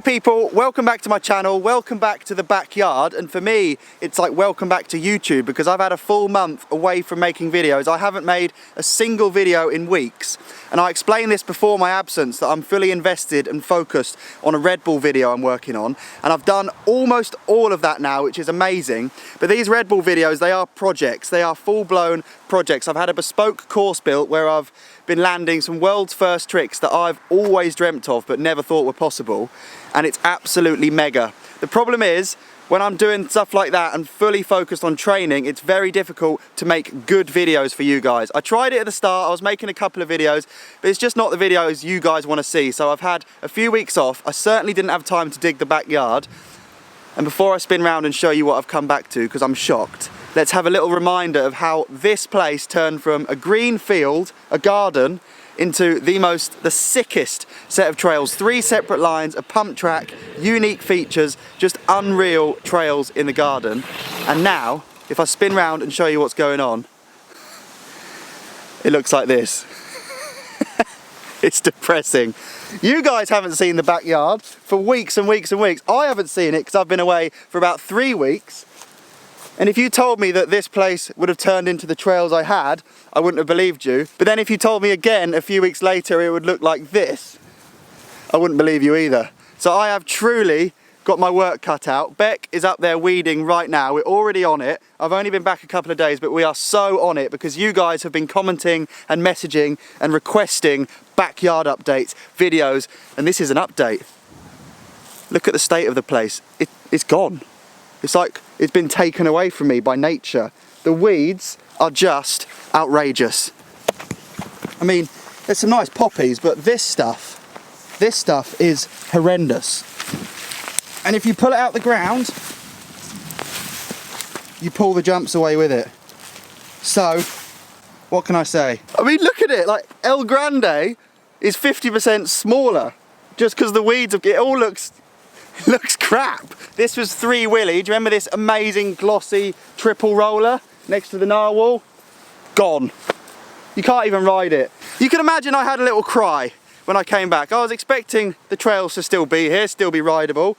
people, welcome back to my channel, welcome back to the backyard, and for me it's like welcome back to YouTube because I've had a full month away from making videos. I haven't made a single video in weeks, and I explained this before my absence that I'm fully invested and focused on a Red Bull video I'm working on, and I've done almost all of that now, which is amazing. But these Red Bull videos, they are projects, they are full-blown projects. I've had a bespoke course built where I've been landing some world's first tricks that I've always dreamt of but never thought were possible, and it's absolutely mega. The problem is, when I'm doing stuff like that and fully focused on training, it's very difficult to make good videos for you guys. I tried it at the start, I was making a couple of videos, but it's just not the videos you guys want to see. So I've had a few weeks off. I certainly didn't have time to dig the backyard. And before I spin round and show you what I've come back to, because I'm shocked, let's have a little reminder of how this place turned from a green field, a garden, into the sickest set of trails. 3 separate lines, a pump track, unique features, just unreal trails in the garden. And now, if I spin round and show you what's going on, it looks like this. It's depressing. You guys haven't seen the backyard for weeks and weeks and weeks. I haven't seen it because I've been away for about 3 weeks. And if you told me that this place would have turned into the trails I had, I wouldn't have believed you. But then if you told me again a few weeks later it would look like this, I wouldn't believe you either. So I have truly got my work cut out. Beck is up there weeding right now. We're already on it. I've only been back a couple of days, but we are so on it because you guys have been commenting and messaging and requesting backyard updates, videos, and this is an update. Look at the state of the place. It's gone. It's like it's been taken away from me by nature. The weeds are just outrageous. I mean, there's some nice poppies, but this stuff is horrendous. And if you pull it out the ground, you pull the jumps away with it. So, what can I say? I mean, look at it, like El Grande is 50% smaller just because the weeds, it all looks crap. This was 3 Willy. Do you remember this amazing glossy triple roller next to the narwhal? Gone. You can't even ride it. You can imagine I had a little cry when I came back. I was expecting the trails to still be here, still be rideable.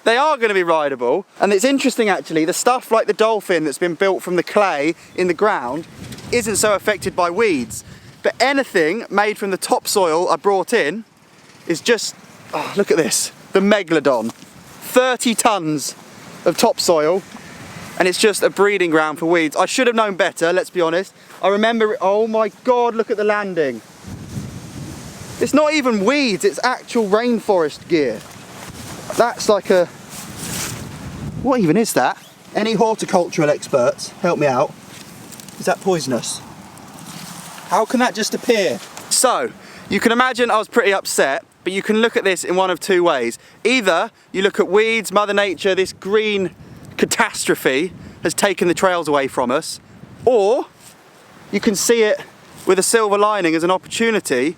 They are going to be rideable, and it's interesting actually, the stuff like the dolphin that's been built from the clay in the ground isn't so affected by weeds, but anything made from the topsoil I brought in is just, oh, look at this, the Megalodon. 30 tons of topsoil, and it's just a breeding ground for weeds. I should have known better, let's be honest. I remember, oh my God, look at the landing. It's not even weeds, it's actual rainforest gear. That's like a, what even is that? Any horticultural experts, help me out. Is that poisonous? How can that just appear? So, you can imagine I was pretty upset, but you can look at this in one of 2 ways. Either you look at weeds, Mother Nature, this green catastrophe has taken the trails away from us, or you can see it with a silver lining as an opportunity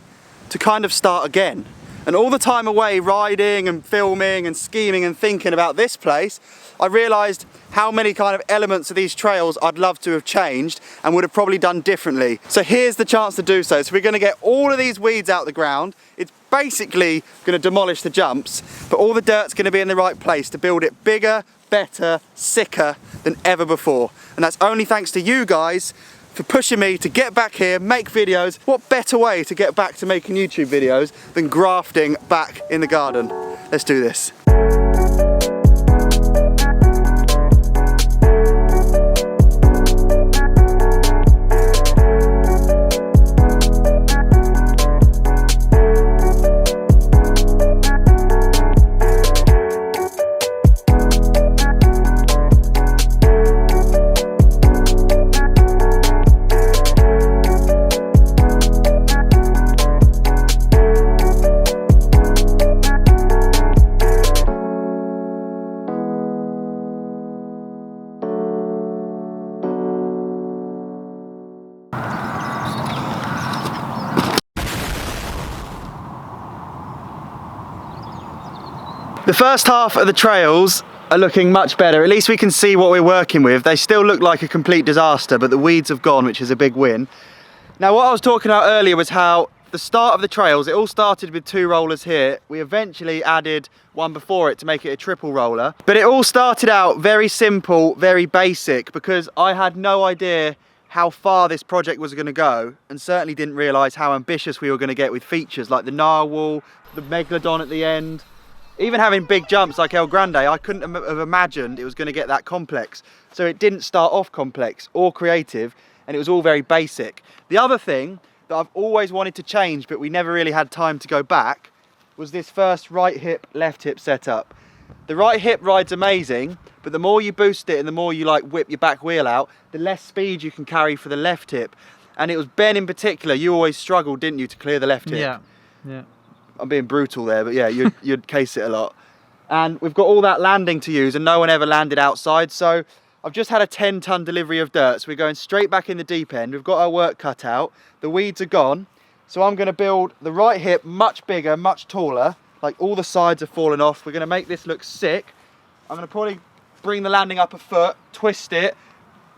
to kind of start again. And all the time away riding and filming and scheming and thinking about this place, I realised how many kind of elements of these trails I'd love to have changed and would have probably done differently. So here's the chance to do so. So we're going to get all of these weeds out the ground. It's basically going to demolish the jumps, but all the dirt's going to be in the right place to build it bigger, better, sicker than ever before. And that's only thanks to you guys for pushing me to get back here, make videos. What better way to get back to making YouTube videos than grafting back in the garden? Let's do this. The first half of the trails are looking much better. At least we can see what we're working with. They still look like a complete disaster, but the weeds have gone, which is a big win. Now, what I was talking about earlier was how the start of the trails, it all started with 2 rollers here. We eventually added one before it to make it a triple roller. But it all started out very simple, very basic, because I had no idea how far this project was going to go, and certainly didn't realise how ambitious we were going to get with features like the narwhal, the megalodon at the end. Even having big jumps like El Grande, I couldn't have imagined it was going to get that complex. So it didn't start off complex or creative, and it was all very basic. The other thing that I've always wanted to change, but we never really had time to go back, was this first right hip, left hip setup. The right hip ride's amazing, but the more you boost it and the more you like whip your back wheel out, the less speed you can carry for the left hip. And it was Ben in particular, you always struggled, didn't you, to clear the left hip? Yeah. I'm being brutal there, but yeah, you'd case it a lot. And we've got all that landing to use, and no one ever landed outside, so I've just had a 10-ton delivery of dirt, so we're going straight back in the deep end. We've got our work cut out, the weeds are gone, so I'm going to build the right hip much bigger, much taller, like all the sides have fallen off. We're going to make this look sick. I'm going to probably bring the landing up a foot, twist it,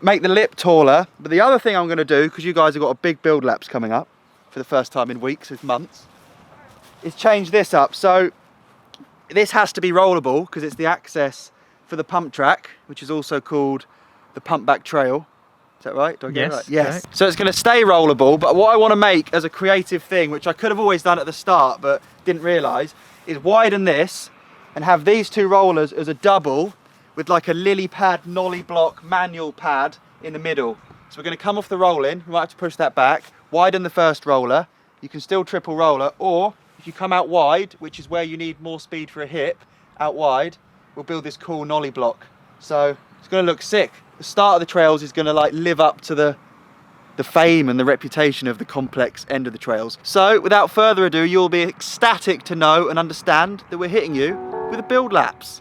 make the lip taller. But the other thing I'm going to do, because you guys have got a big build laps coming up for the first time in weeks, if months, is change this up. So this has to be rollable because it's the access for the pump track, which is also called the pump back trail. Is that right? Do I get it right? Yes. Correct. So it's going to stay rollable, but what I want to make as a creative thing, which I could have always done at the start but didn't realise, is widen this and have these 2 rollers as a double with like a lily pad nollie block manual pad in the middle. So we're going to come off the rolling, we might have to push that back, widen the first roller, you can still triple roller, or if you come out wide, which is where you need more speed for a hip, out wide, we'll build this cool nollie block. So it's going to look sick. The start of the trails is going to like live up to the fame and the reputation of the complex end of the trails. So without further ado, you'll be ecstatic to know and understand that we're hitting you with a build laps.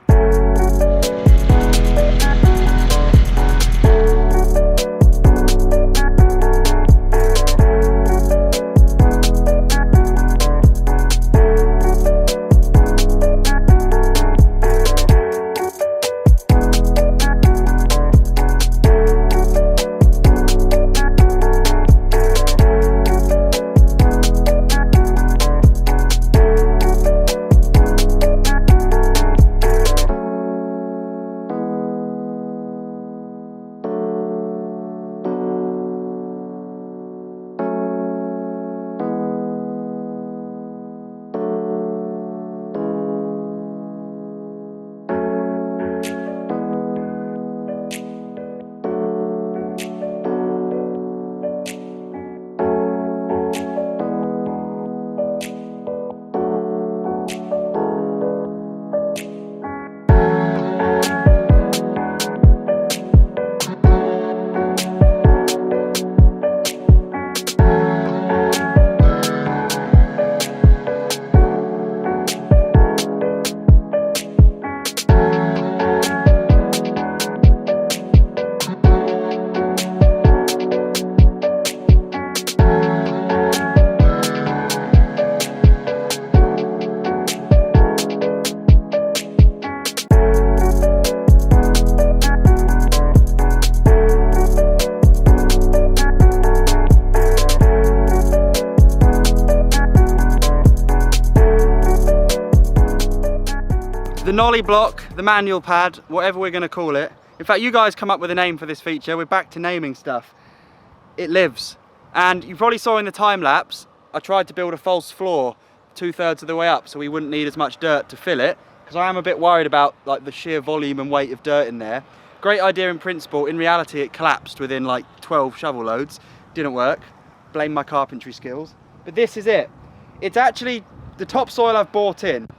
The nollie block, the manual pad, whatever we're going to call it. In fact, you guys come up with a name for this feature. We're back to naming stuff. It lives. And you probably saw in the time lapse, I tried to build a false floor 2/3 of the way up so we wouldn't need as much dirt to fill it, because I am a bit worried about like the sheer volume and weight of dirt in there. Great idea in principle. In reality, it collapsed within like 12 shovel loads. Didn't work. Blame my carpentry skills. But this is it. It's actually the topsoil I've bought in.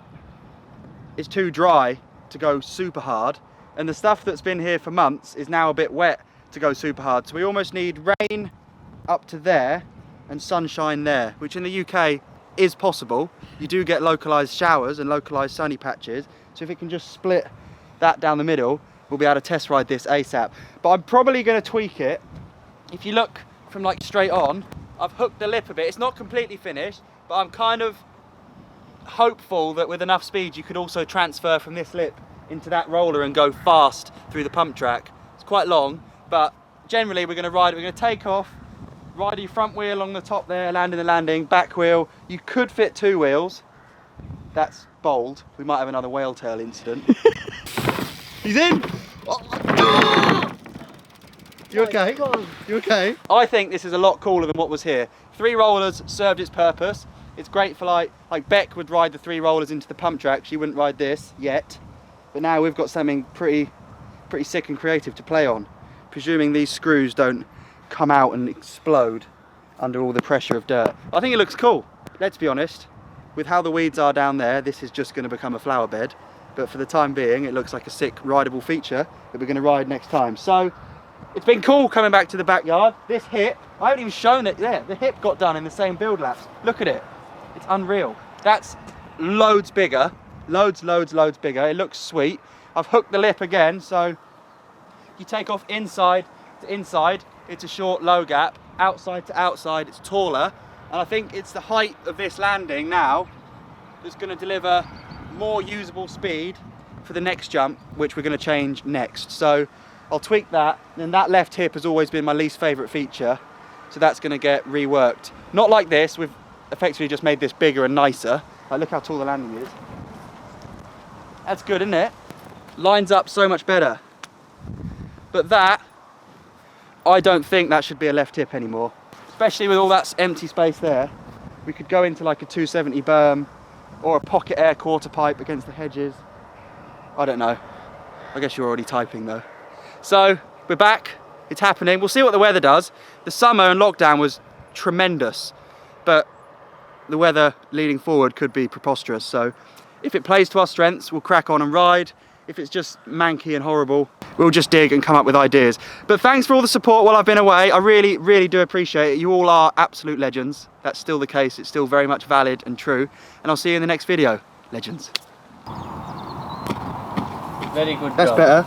It's too dry to go super hard, and the stuff that's been here for months is now a bit wet to go super hard. So we almost need rain up to there and sunshine there, which in the UK is possible. You do get localised showers and localised sunny patches, so if it can just split that down the middle, we'll be able to test ride this ASAP. But I'm probably going to tweak it. If you look from like straight on, I've hooked the lip a bit. It's not completely finished, but I'm kind of hopeful that with enough speed you could also transfer from this lip into that roller and go fast through the pump track. It's quite long, but generally we're going to ride it. We're going to take off Ride your front wheel along the top there, landing the landing, back wheel. You could fit 2 wheels. That's bold. We might have another whale tail incident. He's in! Oh. You okay? You okay? I think this is a lot cooler than what was here. 3 rollers served its purpose. It's great for like Beck would ride the 3 rollers into the pump track. She wouldn't ride this yet. But now we've got something pretty sick and creative to play on. Presuming these screws don't come out and explode under all the pressure of dirt. I think it looks cool. Let's be honest. With how the weeds are down there, this is just going to become a flower bed. But for the time being, it looks like a sick rideable feature that we're going to ride next time. So, it's been cool coming back to the backyard. This hip, I haven't even shown it there. The hip got done in the same build laps. Look at it. It's unreal. That's loads bigger. Loads bigger. It looks sweet. I've hooked the lip again, so you take off inside to inside, it's a short low gap. Outside to outside, it's taller. And I think it's the height of this landing now that's going to deliver more usable speed for the next jump, which we're going to change next. So I'll tweak that. And that left hip has always been my least favourite feature, so that's going to get reworked. Not like this. We've effectively just made this bigger and nicer. Like, look how tall the landing is. That's good, isn't it? Lines up so much better. But that, I don't think that should be a left hip anymore. Especially with all that empty space there. We could go into like a 270 berm or a pocket air quarter pipe against the hedges. I don't know. I guess you're already typing though. So we're back, it's happening. We'll see what the weather does. The summer and lockdown was tremendous, but the weather leading forward could be preposterous. So if it plays to our strengths, we'll crack on and ride. If it's just manky and horrible, we'll just dig and come up with ideas. But thanks for all the support while I've been away. I really do appreciate it. You all are absolute legends. That's still the case. It's still very much valid and true. And I'll see you in the next video. Legends. Very good job. That's better.